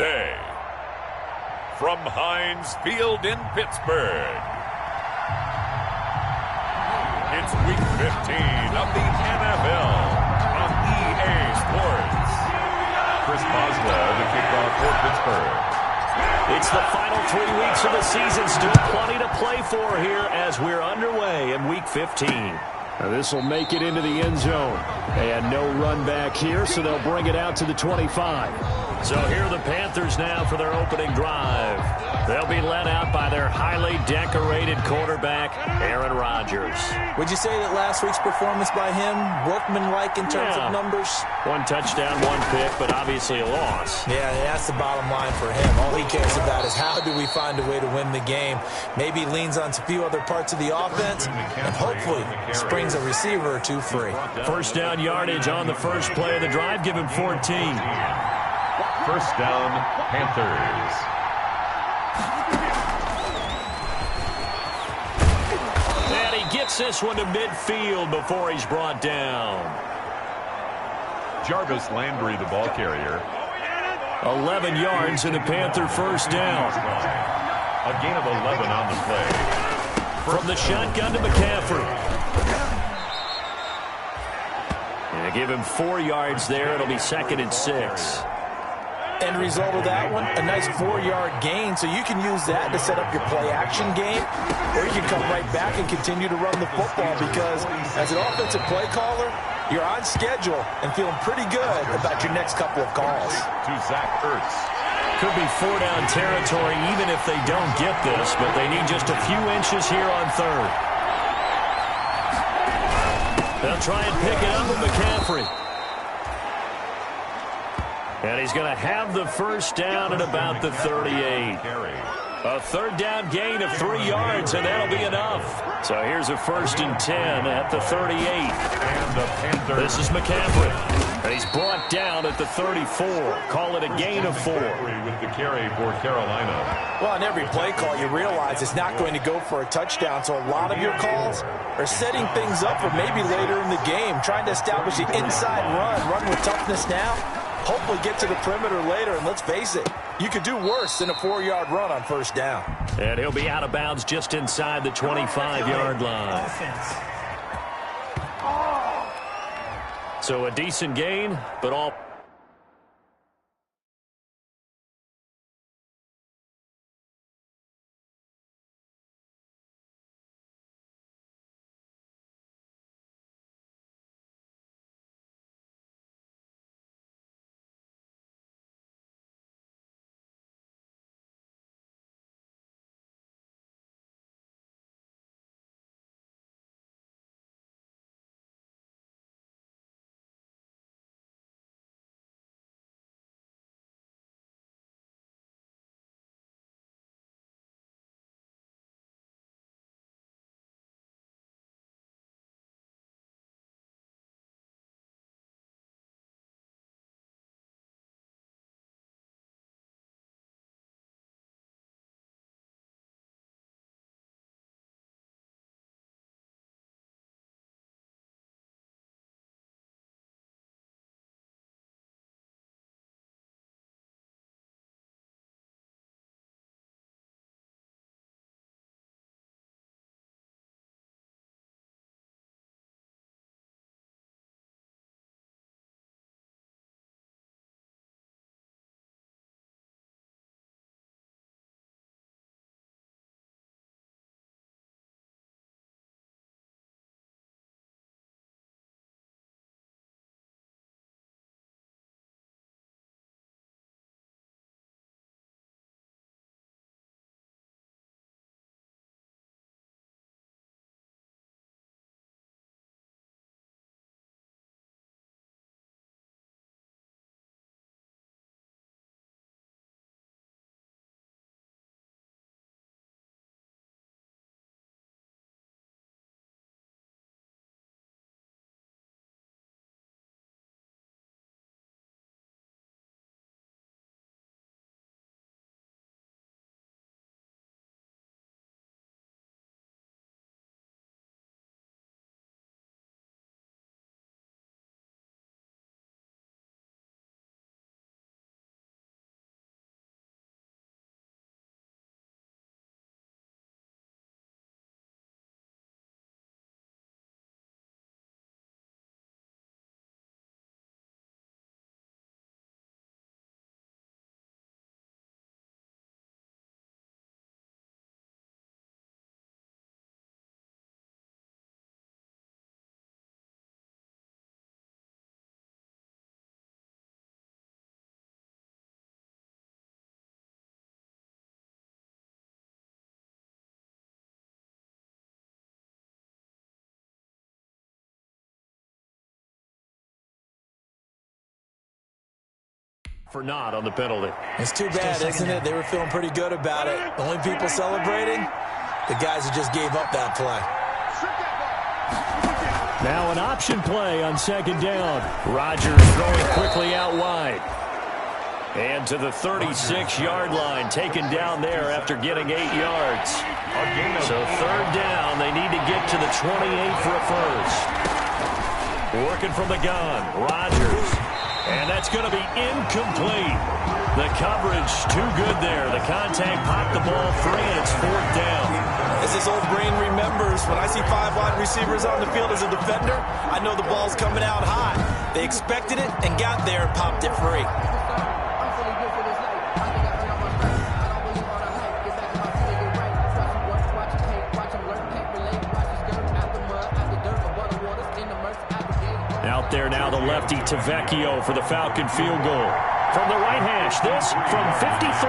Tuesday, from Heinz Field in Pittsburgh, it's Week 15 of the NFL on EA Sports. Chris Boswell, the kickoff for Pittsburgh. It's the final 3 weeks of the season. Still plenty to play for here as we're underway in Week 15. This will make it into the end zone. They had no run back here, so they'll bring it out to the 25. So here are the Panthers now for their opening drive. They'll be led out by their highly decorated quarterback, Aaron Rodgers. Would you say that last week's performance by him, workmanlike in terms of numbers? 1 touchdown, 1 pick, but obviously a loss. Yeah, that's the bottom line for him. All he cares about is how do we find a way to win the game. Maybe leans on a few other parts of the offense, and hopefully springs a receiver or two free. First down yardage on the first play of the drive. Give him 14. First down, Panthers. And he gets this one to midfield before he's brought down. Jarvis Landry, the ball carrier. 11 yards and a Panther first down. A gain of 11 on the play. From the shotgun to McCaffrey. And give him 4 yards there. It'll be 2nd and 6. End result of that one, a nice 4-yard gain, so you can use that to set up your play-action game, or you can come right back and continue to run the football because as an offensive play caller, you're on schedule and feeling pretty good about your next couple of calls. To Zach Ertz. Could be 4-down territory even if they don't get this, but they need just a few inches here on 3rd. They'll try and pick it up with McCaffrey. And he's going to have the first down at about the 38. A 3rd down gain of 3 yards, and that'll be enough. So here's a 1st and 10 at the 38. And the Panthers. This is McCaffrey. And he's brought down at the 34. Call it a gain of 4. With the carry for Carolina. Well, on every play call, you realize it's not going to go for a touchdown, so a lot of your calls are setting things up for maybe later in the game, trying to establish the inside run with toughness now. Hopefully get to the perimeter later, and let's face it, you could do worse than a 4-yard run on first down. And he'll be out of bounds just inside the 25-yard line. So a decent gain, but all... for not on the penalty. It's too bad, isn't it? They were feeling pretty good about it. The only people celebrating, the guys who just gave up that play. Now an option play on second down. Rodgers throwing quickly out wide. And to the 36-yard line, taken down there after getting 8 yards. So third down, they need to get to the 28 for a first. Working from the gun, Rodgers. And that's going to be incomplete. The coverage too good there. The contact popped the ball free, and it's fourth down. As this old brain remembers, when I see 5 wide receivers on the field as a defender, I know the ball's coming out hot. They expected it and got there and popped it free. Out there now, the lefty Tavecchio for the Falcon field goal. From the right hash, this from 53.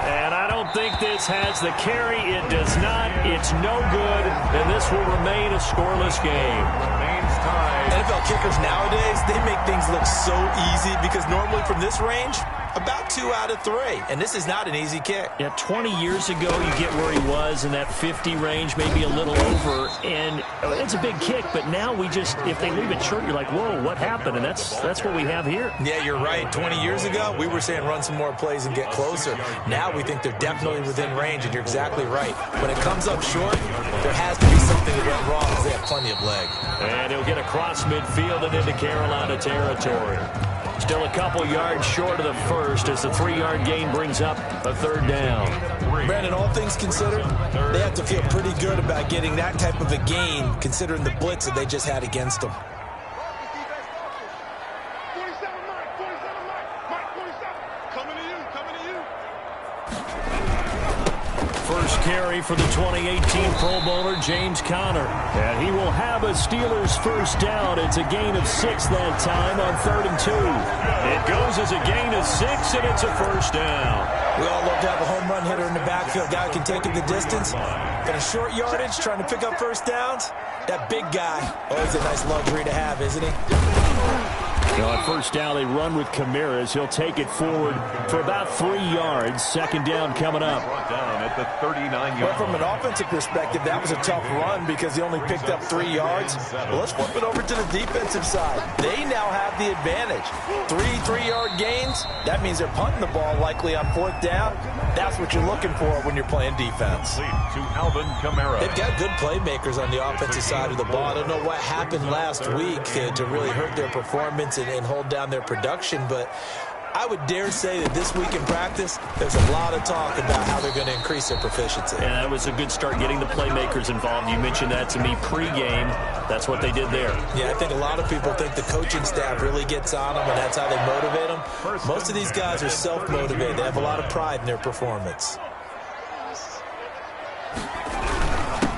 And I don't think this has the carry. It does not. It's no good. And this will remain a scoreless game. Remains tied. NFL kickers nowadays, they make things look so easy because normally from this range, about 2 out of 3. And this is not an easy kick. Yeah, 20 years ago, you get where he was in that 50 range, maybe a little over. And it's a big kick, but now we just, if they leave it short, you're like, whoa, what happened? And that's what we have here. Yeah, you're right. 20 years ago, we were saying run some more plays and get closer. Now we think they're definitely within range, and you're exactly right. When it comes up short, there has to be something that went wrong because they have plenty of leg. And he'll get across midfield and into Carolina territory. Still a couple yards short of the first as the 3-yard gain brings up a third down. Brandon, all things considered, they have to feel pretty good about getting that type of a gain considering the blitz that they just had against them. First carry for the 2018 Pro Bowler, James Conner. And he will have a Steelers first down. It's a gain of 6 that time on 3rd and 2. It goes as a gain of 6, and it's a first down. We all love to have a home run hitter in the backfield. Guy who can take it the distance. But a short yardage, trying to pick up first downs, that big guy, always a nice luxury to have, isn't he? On first down, they run with Kamara as he'll take it forward for about 3 yards. Second down coming up. Brought down at the 39-yard. Well, from an offensive perspective, that was a tough run because he only picked up 3 yards. Well, let's flip it over to the defensive side. They now have the advantage. 3-3-yard gains. That means they're punting the ball likely on 4th down. That's what you're looking for when you're playing defense. To Alvin Kamara. They've got good playmakers on the offensive side of the ball. I don't know what happened last week to really hurt their performance and hold down their production, but I would dare say that this week in practice, there's a lot of talk about how they're going to increase their proficiency. And that was a good start getting the playmakers involved. You mentioned that to me pregame. That's what they did there. Yeah, I think a lot of people think the coaching staff really gets on them, and that's how they motivate them. Most of these guys are self-motivated. They have a lot of pride in their performance.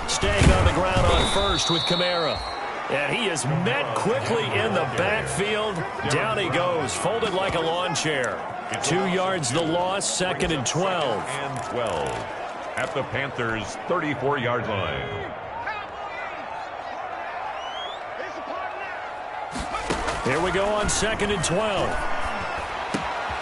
Staying on the ground on first with Kamara. And he is met quickly in the backfield. Down he goes, folded like a lawn chair. 2 yards the loss, 2nd and 12. And 12 at the Panthers' 34-yard line. Here we go on 2nd and 12.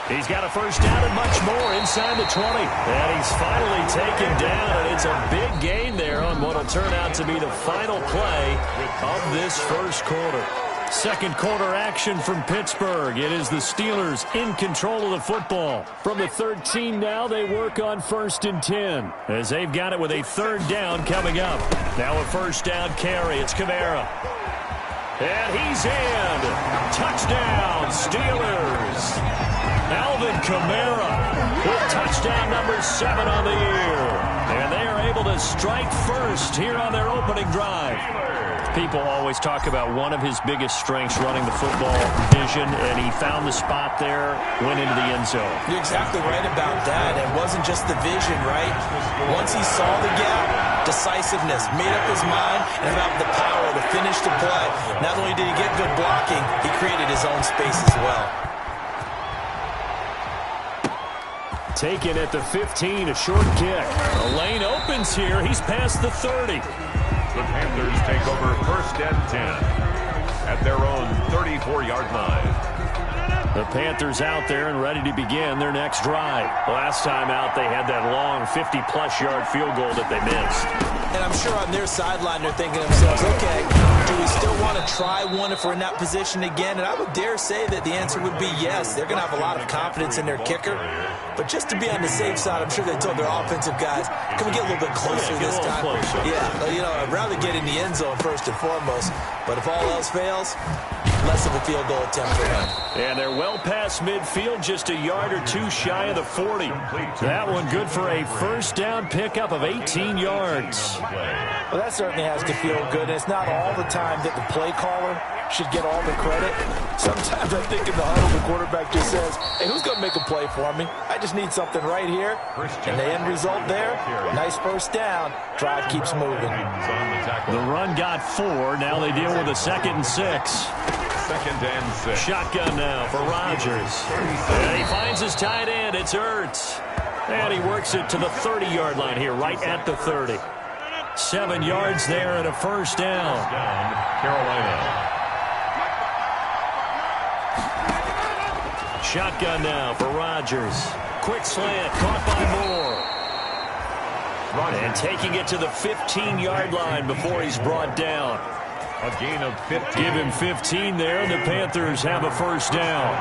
He's got a first down and much more inside the 20. And he's finally taken down, and it's a big gain there on what will turn out to be the final play of this first quarter. Second quarter action from Pittsburgh. It is the Steelers in control of the football. From the 13 now, they work on 1st and 10 as they've got it with a 3rd down coming up. Now a first down carry. It's Kamara. And he's in. Touchdown, Steelers. Alvin Kamara with touchdown number 7 on the year. And they are able to strike first here on their opening drive. People always talk about one of his biggest strengths running the football, vision, and he found the spot there, went into the end zone. You're exactly right about that. It wasn't just the vision, right? Once he saw the gap, decisiveness, made up his mind, and about the power to finish the play. Not only did he get good blocking, he created his own space as well. Taken at the 15, a short kick. The lane opens here. He's past the 30. The Panthers take over 1st and 10. at their own 34-yard line. The Panthers out there and ready to begin their next drive. Last time out, they had that long 50-plus yard field goal that they missed. And I'm sure on their sideline they're thinking to themselves, okay, do we still want to try one if we're in that position again? And I would dare say that the answer would be yes. They're going to have a lot of confidence in their kicker. But just to be on the safe side, I'm sure they told their offensive guys, can we get a little bit closer this time? Yeah, you know, I'd rather get in the end zone first and foremost. But if all else fails, less of a field goal attempt for him. And they're well past midfield, just a yard or two shy of the 40. That one good for a first down pickup of 18 yards. Well, that certainly has to feel good. And it's not all the time that the play caller should get all the credit. Sometimes I think in the huddle, the quarterback just says, hey, who's going to make a play for me? I just need something right here. And the end result there, nice first down. Drive keeps moving. The run got 4. Now they deal with a 2nd and 6. 2nd and 6. Shotgun now for Rodgers. And he finds his tight end. It's Ertz. And he works it to the 30-yard line here, right at the 30. 7 yards there and a first down. Carolina. Shotgun now for Rodgers. Quick slant, caught by Moore. And taking it to the 15-yard line before he's brought down. A gain of 15. Give him 15 there, and the Panthers have a first down.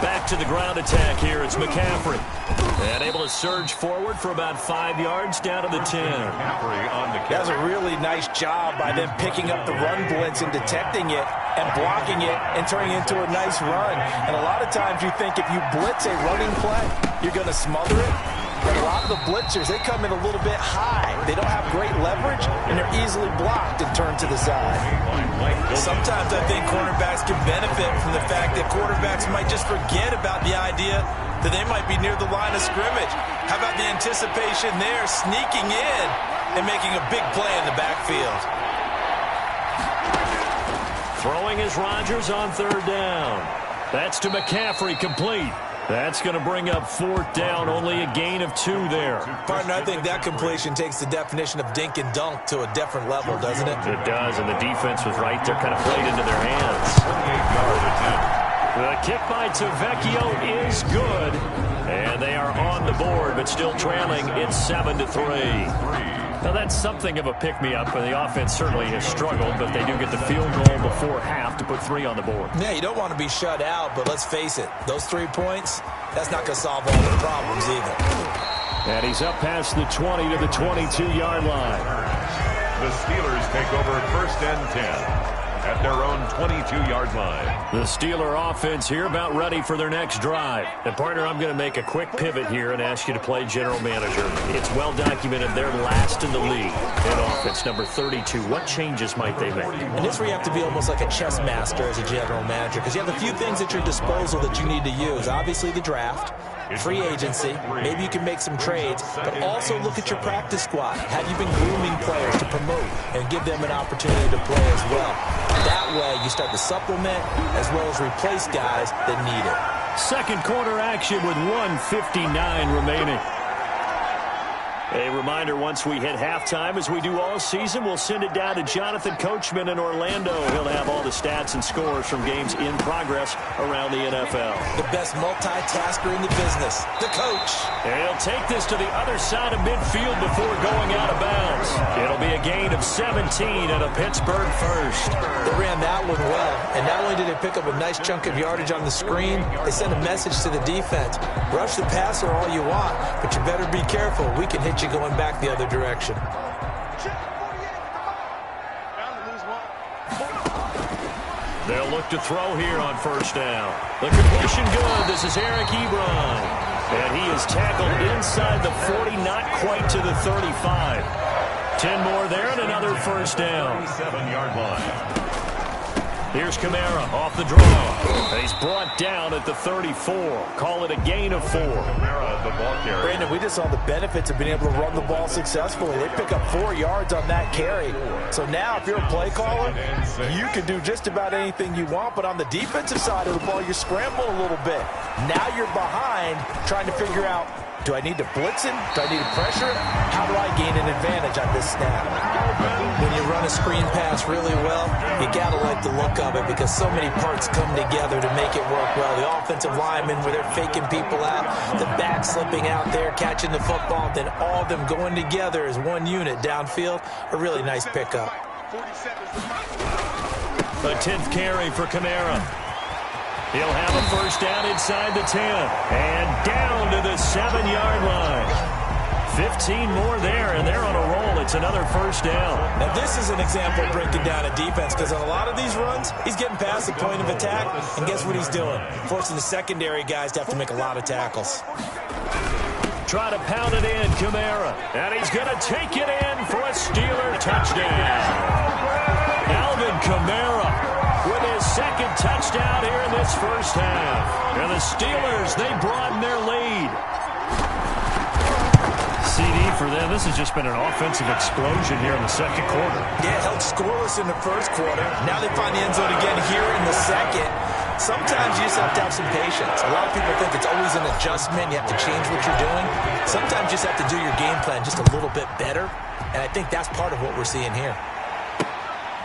Back to the ground attack here. It's McCaffrey. And able to surge forward for about 5 yards down to the 10. That's a really nice job by them picking up the run blitz and detecting it and blocking it and turning it into a nice run. And a lot of times you think if you blitz a running play, you're going to smother it. But a lot of the blitzers, they come in a little bit high. They don't have great leverage, and they're easily blocked and turned to the side. Sometimes I think cornerbacks can benefit from the fact that quarterbacks might just forget about the idea that they might be near the line of scrimmage. How about the anticipation there, sneaking in and making a big play in the backfield? Throwing is Rodgers on 3rd down. That's to McCaffrey, complete. That's going to bring up 4th down, only a gain of 2 there. Partner, I think that completion takes the definition of dink and dunk to a different level, doesn't it? It does, and the defense was right there, kind of played into their hands. 28-yard attempt. The kick by Tavecchio is good, and they are on the board, but still trailing. It's 7-3. Now, that's something of a pick-me-up, and the offense certainly has struggled, but they do get the field goal before half to put 3 on the board. Yeah, you don't want to be shut out, but let's face it, those 3 points, that's not going to solve all the problems either. And he's up past the 20 to the 22-yard line. The Steelers take over 1st and 10. At their own 22-yard line. The Steeler offense here about ready for their next drive. And, partner, I'm going to make a quick pivot here and ask you to play general manager. It's well documented they're last in the league in offense, number 32. What changes might they make? And this where you have to be almost like a chess master as a general manager, because you have a few things at your disposal that you need to use. Obviously, the draft, free agency, maybe you can make some trades, but also look at your practice squad. Have you been grooming players to promote and give them an opportunity to play as well? That way, you start to supplement as well as replace guys that need it. Second quarter action with 1:59 remaining. A reminder, once we hit halftime, as we do all season, we'll send it down to Jonathan Coachman in Orlando. He'll have all the stats and scores from games in progress around the NFL. The best multitasker in the business, the coach. And he'll take this to the other side of midfield before going out of bounds. It'll be a gain of 17 and a Pittsburgh first. They ran that one well, and not only did they pick up a nice chunk of yardage on the screen, they sent a message to the defense. Rush the passer all you want, but you better be careful. We can hit you going back the other direction. They'll look to throw here on 1st down. The completion good. This is Eric Ebron. And he is tackled inside the 40, not quite to the 35. 10 more there and another 1st down. 7-yard line. Here's Kamara off the draw. He's brought down at the 34. Call it a gain of 4. Kamara, the ball carrier. Brandon, we just saw the benefits of being able to run the ball successfully. They pick up 4 yards on that carry. So now if you're a play caller, you can do just about anything you want. But on the defensive side of the ball, you scramble a little bit. Now you're behind, trying to figure out, do I need to blitz him? Do I need to pressure him? How do I gain an advantage on this snap? When you run a screen pass really well, you got to like the look of it because so many parts come together to make it work well. The offensive linemen, where they're faking people out, the back slipping out there, catching the football, then all of them going together as one unit downfield. A really nice pickup. A 10th carry for Kamara. He'll have a first down inside the 10. And down to the 7-yard line. 15 more there, and they're on a roll. It's another first down. Now, this is an example of breaking down a defense because on a lot of these runs, he's getting past the point of attack, and guess what he's doing? Forcing the secondary guys to have to make a lot of tackles. Try to pound it in, Kamara. And he's going to take it in for a Steeler touchdown. Alvin Kamara with his second touchdown here in this first half. And the Steelers, they broaden their lead. CD for them. This has just been an offensive explosion here in the second quarter. Yeah, held scoreless in the first quarter. Now they find the end zone again here in the second. Sometimes you just have to have some patience. A lot of people think it's always an adjustment. You have to change what you're doing. Sometimes you just have to do your game plan just a little bit better. And I think that's part of what we're seeing here.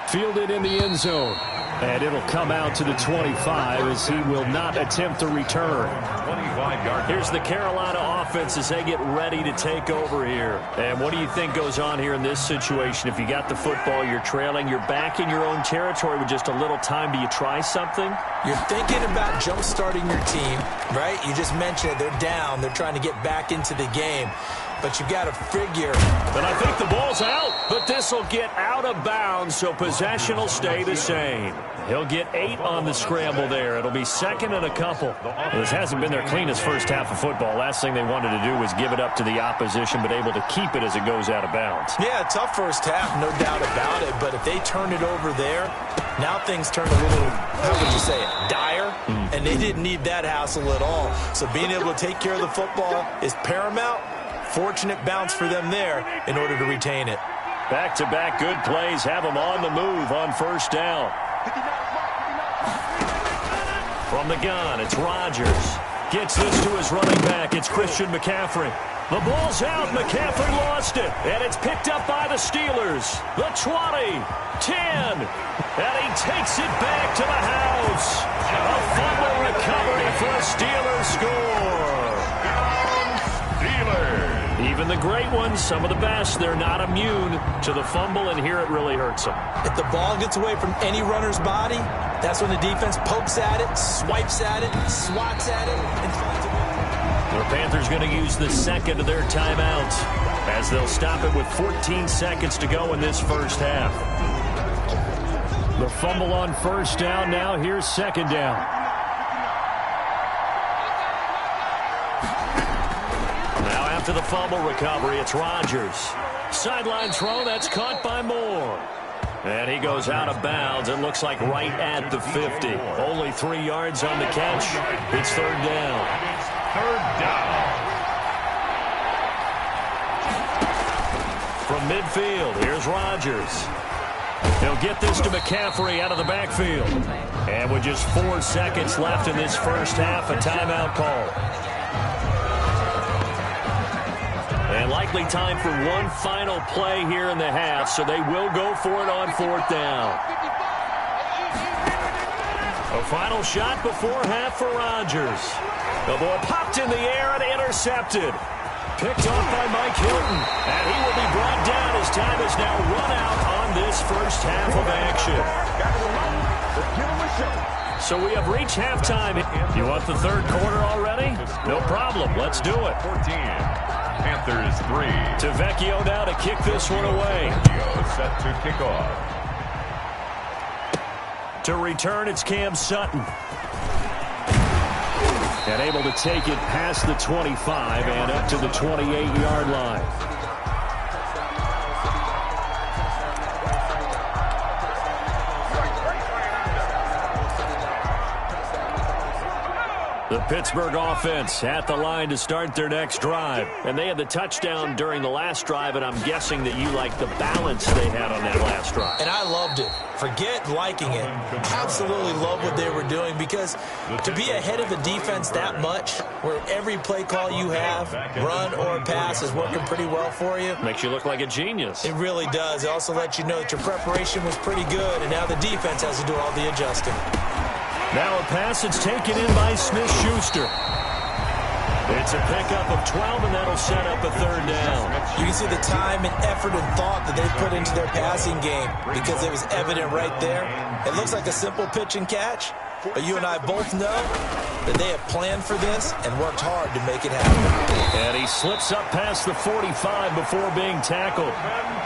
Fielded in the end zone. And it'll come out to the 25 as he will not attempt to return. 25-yard. Here's the Carolina offense as they get ready to take over here. And what do you think goes on here in this situation? If you got the football, you're trailing, you're back in your own territory with just a little time. Do you try something? You're thinking about jump-starting your team, right? You just mentioned it. They're down. They're trying to get back into the game. But you've got to figure. But I think the ball's out. But this will get out of bounds, so possession will stay the same. He'll get 8 on the scramble there. It'll be second and a couple. This hasn't been their cleanest first half of football. Last thing they wanted to do was give it up to the opposition, but able to keep it as it goes out of bounds. Yeah, tough first half, no doubt about it. But if they turn it over there, now things turn a little, how would you say it, dire? And they didn't need that hassle at all. So being able to take care of the football is paramount. Fortunate bounce for them there in order to retain it. Back-to-back good plays have them on the move on first down. From the gun, it's Rodgers. Gets this to his running back. It's Christian McCaffrey. The ball's out. McCaffrey lost it. And it's picked up by the Steelers. The 20, 10. And he takes it back to the house. A fumble recovery for a Steelers score. Steelers. Even the great ones, some of the best, they're not immune to the fumble, and here it really hurts them. If the ball gets away from any runner's body, that's when the defense pokes at it, swipes at it, swats at it, and tries to win. The Panthers going to use the second of their timeouts as they'll stop it with 14 seconds to go in this first half. The fumble on first down now. Here's second down. After the fumble recovery, it's Rodgers. Sideline throw, that's caught by Moore. And he goes out of bounds. It looks like right at the 50. Only 3 yards on the catch. It's third down. Third down. From midfield, here's Rodgers. He'll get this to McCaffrey out of the backfield. And with just 4 seconds left in this first half, a timeout call. And likely time for one final play here in the half, so they will go for it on fourth down. A final shot before half for Rodgers. The ball popped in the air and intercepted. Picked off by Mike Hilton. And he will be brought down as time is now run out on this first half of action. So we have reached halftime. You want the third quarter already? No problem. Let's do it. 14. Panthers 3. Tavecchio now to kick this one away. Set to kick off. To return, it's Cam Sutton. And able to take it past the 25 and up to the 28-yard line. The Pittsburgh offense at the line to start their next drive. And they had the touchdown during the last drive, and I'm guessing that you like the balance they had on that last drive. And I loved it. Forget liking it. Absolutely love what they were doing, because to be ahead of a defense that much, where every play call you have, run or pass, is working pretty well for you. Makes you look like a genius. It really does. It also lets you know that your preparation was pretty good, and now the defense has to do all the adjusting. Now a pass that's taken in by Smith-Schuster. It's a pickup of 12, and that'll set up a third down. You can see the time and effort and thought that they put into their passing game, because it was evident right there. It looks like a simple pitch and catch, but you and I both know that they have planned for this and worked hard to make it happen. And he slips up past the 45 before being tackled.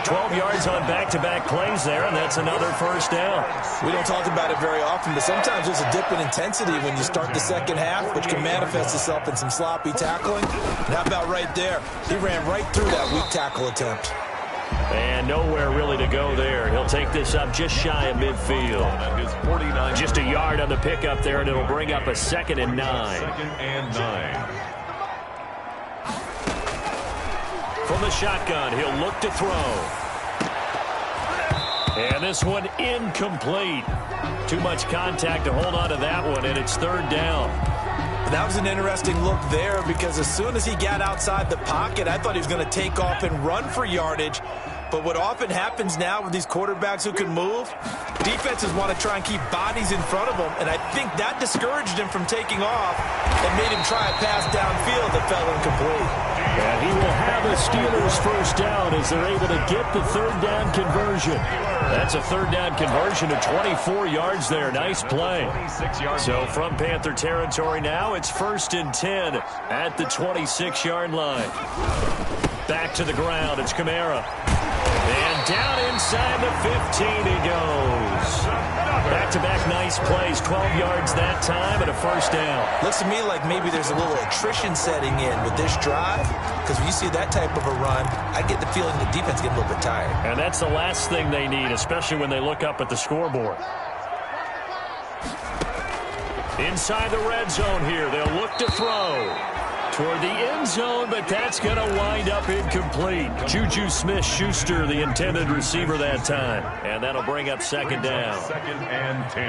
12 yards on back-to-back plays there, and that's another first down. We don't talk about it very often, but sometimes there's a dip in intensity when you start the second half, which can manifest itself in some sloppy tackling. And how about right there? He ran right through that weak tackle attempt. And nowhere really to go there. He'll take this up just shy of midfield. Just a yard on the pickup there, and it'll bring up a 2nd and 9. From the shotgun, he'll look to throw. And this one incomplete. Too much contact to hold on to that one, and it's third down. That was an interesting look there, because as soon as he got outside the pocket, I thought he was going to take off and run for yardage. But what often happens now with these quarterbacks who can move, defenses want to try and keep bodies in front of them, and I think that discouraged him from taking off and made him try a pass downfield that fell incomplete. And he will have a Steelers first down as they're able to get the third down conversion. That's a third down conversion to 24 yards there. Nice play. So from Panther territory now, it's 1st and 10 at the 26-yard line. Back to the ground. It's Kamara. And down inside the 15 he goes. Back-to-back nice plays. 12 yards that time and a first down. Looks to me like maybe there's a little attrition setting in with this drive, because when you see that type of a run, I get the feeling the defense get a little bit tired. And that's the last thing they need, especially when they look up at the scoreboard. Inside the red zone here, they'll look to throw toward the end zone, but that's going to wind up incomplete. Juju Smith-Schuster, the intended receiver that time. And that'll bring up 2nd down. 2nd and 10.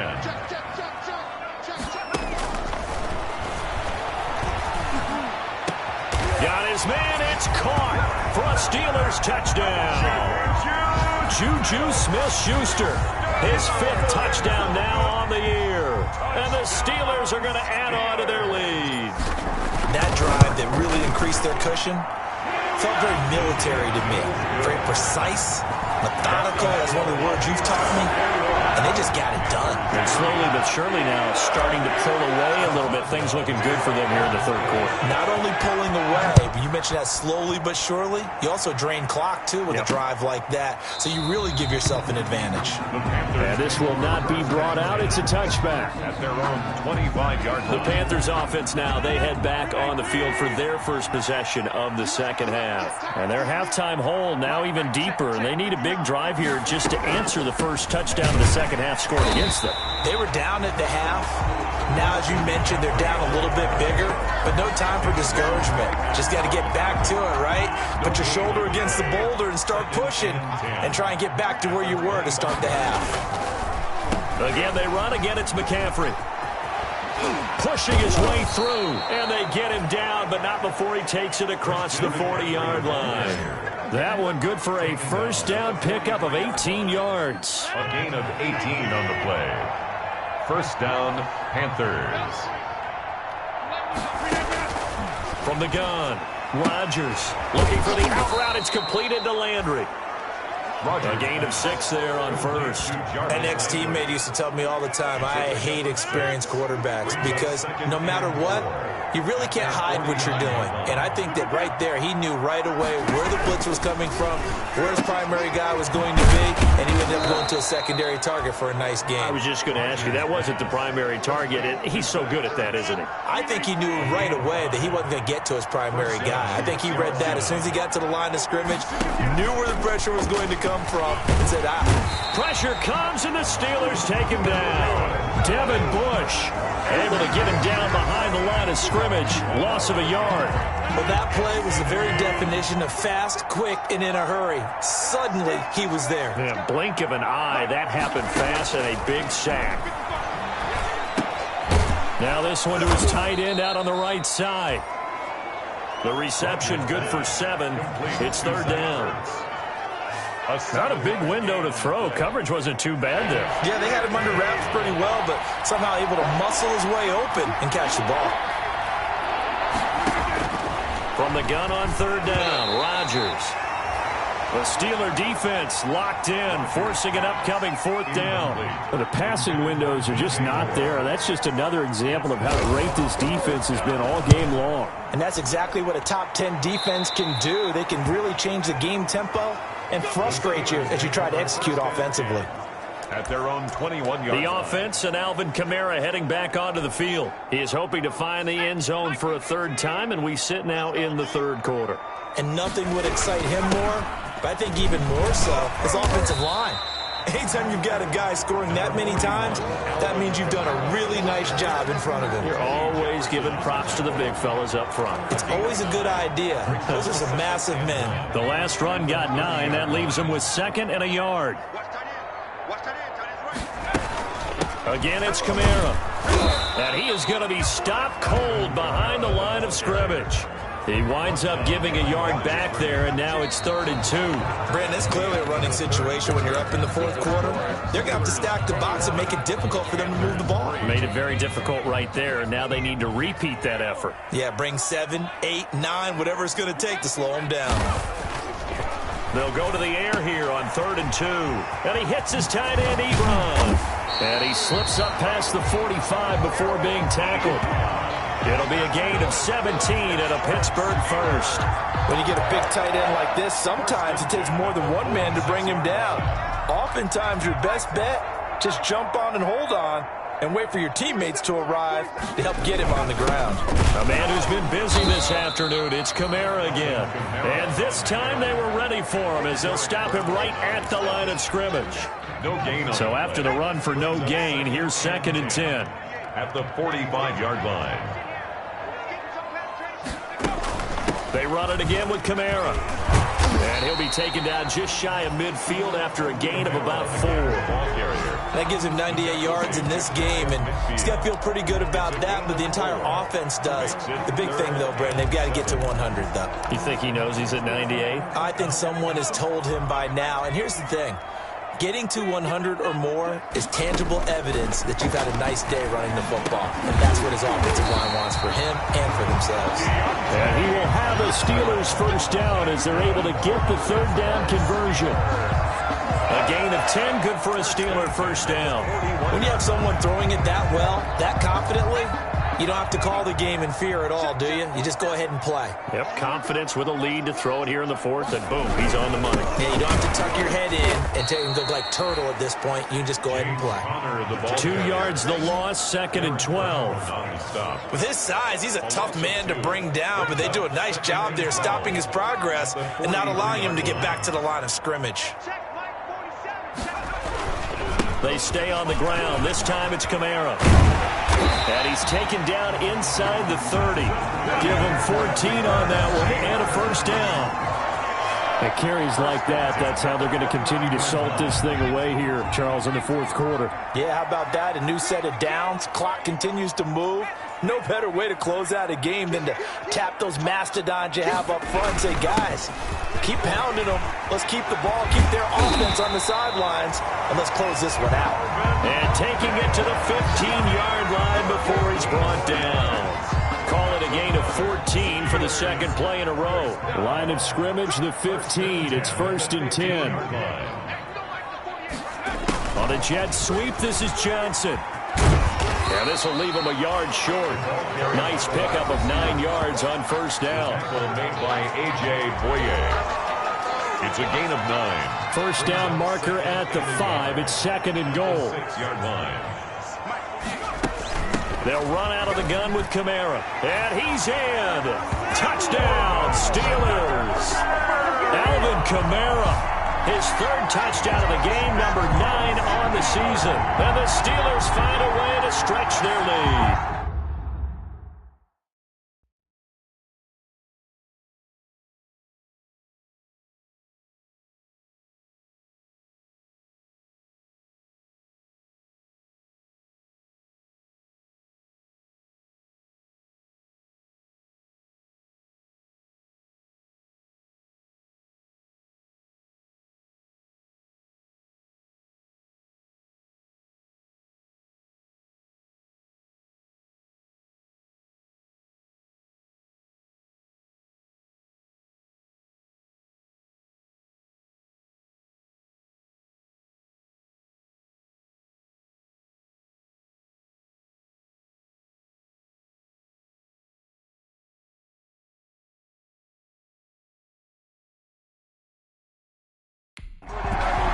Got his man, it's caught for a Steelers touchdown. Juju Smith-Schuster, his 5th touchdown now on the year. And the Steelers are going to add on to their lead. That drive that really increased their cushion felt very military to me. Very precise, methodical. That's one of the words you've taught me. And they just got it done. And slowly but surely now starting to pull away a little bit. Things looking good for them here in the third quarter. Not only pulling away, but you mentioned that slowly but surely. You also drain clock, too, with a drive like that. So you really give yourself an advantage. And this will not be brought out. It's a touchback. At their own 25-yard line. The Panthers offense now, they head back on the field for their first possession of the second half. And their halftime hole now even deeper, and they need a big drive here just to answer the first touchdown of the second half scored against them. They were down at the half. Now, as you mentioned, they're down a little bit bigger, but no time for discouragement. Just got to get back to it, right? Put your shoulder against the boulder and start pushing and try and get back to where you were to start the half. Again, they run. Again, it's McCaffrey. Pushing his way through, and they get him down, but not before he takes it across the 40-yard line. That one good for a first down pickup of 18 yards. A gain of 18 on the play. First down, Panthers. From the gun, Rodgers looking for the out route. It's completed to Landry. A gain of 6 there on first. An ex-teammate used to tell me all the time, I hate experienced quarterbacks, because no matter what, you really can't hide what you're doing. And I think that right there, he knew right away where the blitz was coming from, where his primary guy was going to be, and he ended up going to a secondary target for a nice game. I was just going to ask you, that wasn't the primary target, and he's so good at that, isn't he? I think he knew right away that he wasn't going to get to his primary guy. I think he read that as soon as he got to the line of scrimmage, knew where the pressure was going to come from, and said, Pressure comes, and the Steelers take him down. Devin Bush able to get him down behind the line of scrimmage. Loss of a yard. Well, that play was the very definition of fast, quick, and in a hurry. Suddenly, he was there. Yeah, blink of an eye, that happened fast, and a big sack. Now this one to his tight end out on the right side. The reception good for 7. It's 3rd down. Not a big window to throw. Coverage wasn't too bad there. Yeah, they had him under wraps pretty well, but somehow able to muscle his way open and catch the ball. From the gun on 3rd down, Rodgers. The Steeler defense locked in, forcing an upcoming 4th down. But the passing windows are just not there. That's just another example of how great this defense has been all game long. And that's exactly what a top 10 defense can do. They can really change the game tempo and frustrate you as you try to execute offensively. At their own 21-yard The offense and Alvin Kamara heading back onto the field. He is hoping to find the end zone for a 3rd time, and we sit now in the 3rd quarter. And nothing would excite him more, but I think even more so, his offensive line. Anytime you've got a guy scoring that many times, that means you've done a really nice job in front of him. You're always giving props to the big fellas up front. It's always a good idea. Those are some massive men. The last run got 9. That leaves him with 2nd and a yard. Again, it's Kamara. And he is going to be stopped cold behind the line of scrimmage. He winds up giving a yard back there, and now it's 3rd and 2. Brandon, it's clearly a running situation when you're up in the 4th quarter. They're going to have to stack the box and make it difficult for them to move the ball. Made it very difficult right there, and now they need to repeat that effort. Yeah, bring 7, 8, 9, whatever it's going to take to slow them down. They'll go to the air here on 3rd and 2. And he hits his tight end, Ebron. And he slips up past the 45 before being tackled. It'll be a gain of 17 and a Pittsburgh first. When you get a big tight end like this, sometimes it takes more than one man to bring him down. Oftentimes, your best bet, just jump on and hold on and wait for your teammates to arrive to help get him on the ground. A man who's been busy this afternoon, it's Kamara again. And this time they were ready for him as they'll stop him right at the line of scrimmage. No gain. So after the run for no gain, here's 2nd and 10. At the 45-yard line. They run it again with Kamara. And he'll be taken down just shy of midfield after a gain of about 4. That gives him 98 yards in this game, and he's got to feel pretty good about that, but the entire offense does. The big thing, though, Brandon, they've got to get to 100, though. You think he knows he's at 98? I think someone has told him by now, and here's the thing. Getting to 100 or more is tangible evidence that you've had a nice day running the football. And that's what his offensive line wants for him and for themselves. And he will have a Steelers first down as they're able to get the 3rd down conversion. A gain of 10, good for a Steeler first down. When you have someone throwing it that well, that confidently, you don't have to call the game in fear at all, do you? You just go ahead and play. Yep, confidence with a lead to throw it here in the 4th, and boom, he's on the money. Yeah, you don't have to tuck your head in and take him look like turtle at this point. You just go ahead and play. 2 yards the loss, 2nd and 12. With his size, he's a tough man to bring down, but they do a nice job there stopping his progress and not allowing him to get back to the line of scrimmage. They stay on the ground. This time it's Kamara. And he's taken down inside the 30. Give him 14 on that one and a first down. At carries like that, that's how they're going to continue to salt this thing away here, Charles, in the 4th quarter. Yeah, how about that? A new set of downs. Clock continues to move. No better way to close out a game than to tap those mastodons you have up front and say, guys, keep pounding them. Let's keep the ball, keep their offense on the sidelines, and let's close this one out. And taking it to the 15-yard line before he's brought down. Call it a gain of 14 for the 2nd play in a row. Line of scrimmage, the 15. It's 1st and 10. On a jet sweep, this is Johnson. And this will leave him a yard short. Nice pickup of 9 yards on first down. Made by A.J. Boye. It's a gain of 9. First down marker at the 5. It's 2nd and goal. 6-yard line. They'll run out of the gun with Kamara. And he's in. Touchdown, Steelers. Alvin Kamara his third touchdown of the game, number 9 on the season. And the Steelers find a way to stretch their lead.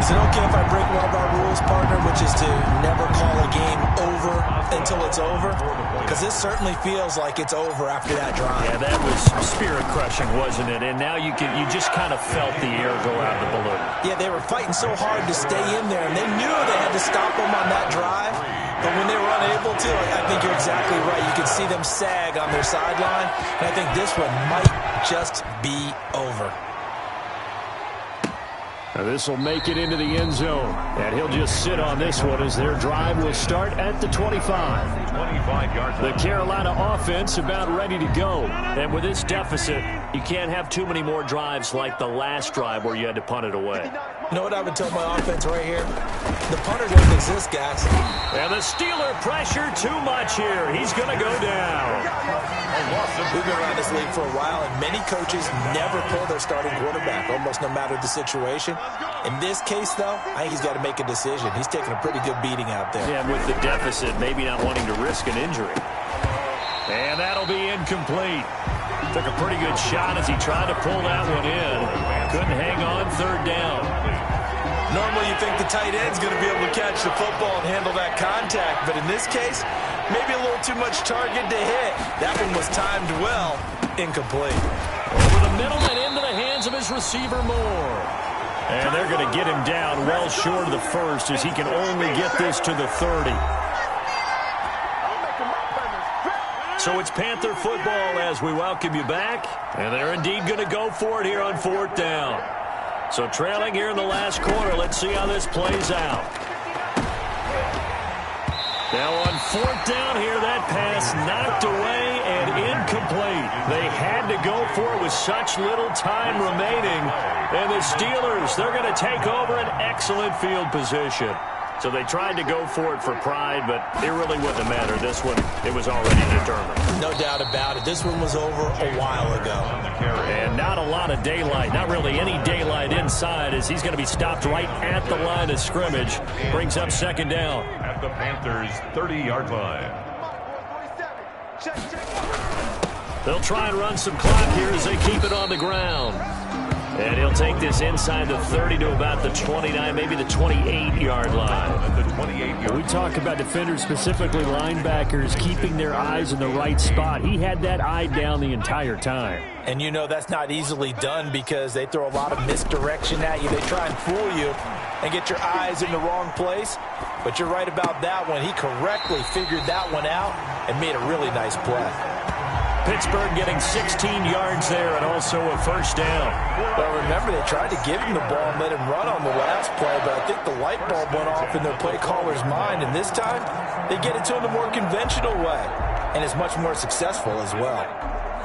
Is it okay if I break one of our rules, partner, which is to never call a game over until it's over? Because this certainly feels like it's over after that drive. Yeah, that was spirit-crushing, wasn't it? And now you just kind of felt the air go out of the balloon. Yeah, they were fighting so hard to stay in there, and they knew they had to stop them on that drive. But when they were unable to, I think you're exactly right. You could see them sag on their sideline, and I think this one might just be over. Now this will make it into the end zone, and he'll just sit on this one as their drive will start at the 25. 25-yard line. The Carolina offense about ready to go. And with this deficit, you can't have too many more drives like the last drive where you had to punt it away. You know what I would tell my offense right here? The punter doesn't exist, guys. And the Steeler pressure too much here. He's going to go down. We've been around this league for a while, and many coaches never pull their starting quarterback, almost no matter the situation. In this case, though, I think he's got to make a decision. He's taking a pretty good beating out there. Yeah, with the deficit, maybe not wanting to risk an injury. And that'll be incomplete. Took a pretty good shot as he tried to pull that one in. Couldn't hang on, third down. Normally you think the tight end's going to be able to catch the football and handle that contact, but in this case, maybe a little too much target to hit. That one was timed well, incomplete. Over the middle and into the hands of his receiver, Moore. And they're going to get him down well short of the first as he can only get this to the 30. So it's Panther football as we welcome you back. And they're indeed going to go for it here on fourth down. So trailing here in the last quarter, let's see how this plays out. Now on fourth down here, that pass knocked away and incomplete. They had to go for it with such little time remaining. And the Steelers, they're going to take over an excellent field position. So they tried to go for it for pride, but it really wouldn't have mattered. This one, it was already determined. No doubt about it. This one was over a while ago. And not a lot of daylight, not really any daylight inside as he's going to be stopped right at the line of scrimmage. Brings up second down. At the Panthers' 30-yard line. They'll try and run some clock here as they keep it on the ground. And he'll take this inside the 30 to about the 29, maybe the 28-yard line. At the 28-yard. We talk about defenders, specifically linebackers, keeping their eyes in the right spot. He had that eye down the entire time. And you know that's not easily done because they throw a lot of misdirection at you. They try and fool you and get your eyes in the wrong place. But you're right about that one. He correctly figured that one out and made a really nice play. Pittsburgh getting 16 yards there and also a first down. Well, remember, they tried to give him the ball and let him run on the last play, but I think the light bulb went off in their play caller's mind, and this time they get it to him the more conventional way, and it's much more successful as well.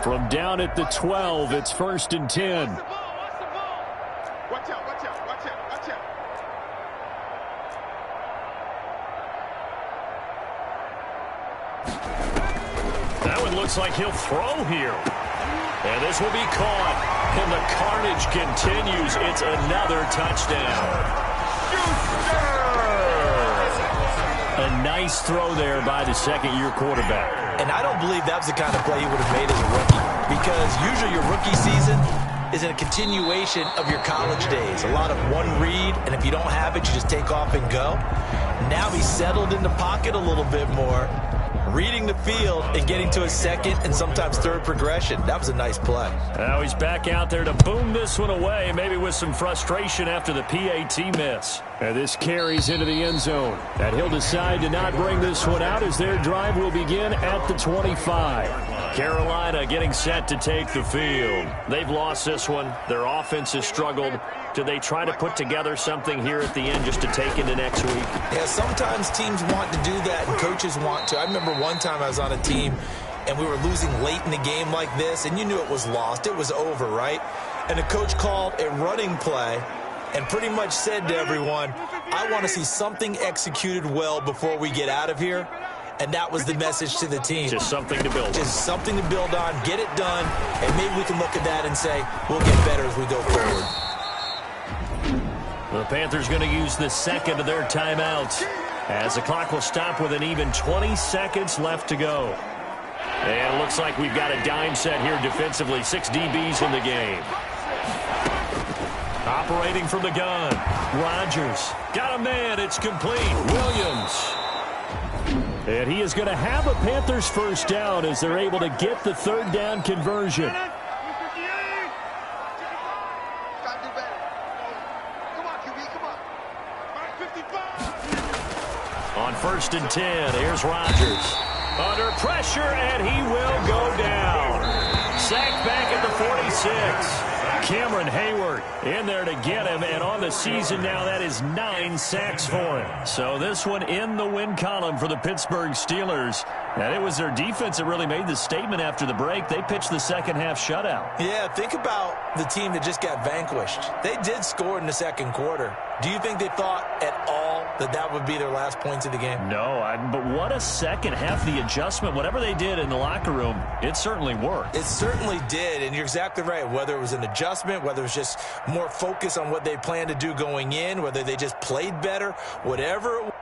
From down at the 12, it's 1st and 10. Watch out, watch out, watch out, watch out. That one looks like he'll throw here. And this will be caught. And the carnage continues. It's another touchdown. A nice throw there by the second-year quarterback. And I don't believe that was the kind of play he would have made as a rookie, because usually your rookie season is a continuation of your college days. A lot of one read, and if you don't have it, you just take off and go. Now he's settled in the pocket a little bit more, reading the field and getting to a second and sometimes third progression. That was a nice play. Now he's back out there to boom this one away, maybe with some frustration after the PAT miss. And this carries into the end zone. And he'll decide to not bring this one out as their drive will begin at the 25. Carolina getting set to take the field. They've lost this one. Their offense has struggled. Do they try to put together something here at the end just to take into next week? Yeah, sometimes teams want to do that and coaches want to. I remember one time I was on a team and we were losing late in the game like this, and you knew it was lost. It was over, right? And the coach called a running play and pretty much said to everyone, I want to see something executed well before we get out of here. And that was the message to the team. Just something to build on. Just something to build on, get it done, and maybe we can look at that and say, we'll get better as we go forward. The Panthers going to use the second of their timeouts as the clock will stop with an even 20 seconds left to go. And it looks like we've got a dime set here defensively. 6 DBs in the game. Operating from the gun. Rodgers. Got a man. It's complete. Williams. And he is going to have a Panthers first down as they're able to get the third down conversion. On 1st and 10, here's Rodgers. Under pressure, and he will go down. Sacked back at the 46. Cameron Hayward in there to get him, and on the season now, that is 9 sacks for him. So this one in the win column for the Pittsburgh Steelers. And it was their defense that really made the statement after the break. They pitched the second half shutout. Yeah, think about the team that just got vanquished. They did score in the second quarter. Do you think they thought at all that that would be their last points of the game? No, but what a second half. The adjustment, whatever they did in the locker room, it certainly worked. It certainly did, and you're exactly right. Whether it was an adjustment, whether it was just more focus on what they planned to do going in, whether they just played better, whatever it was,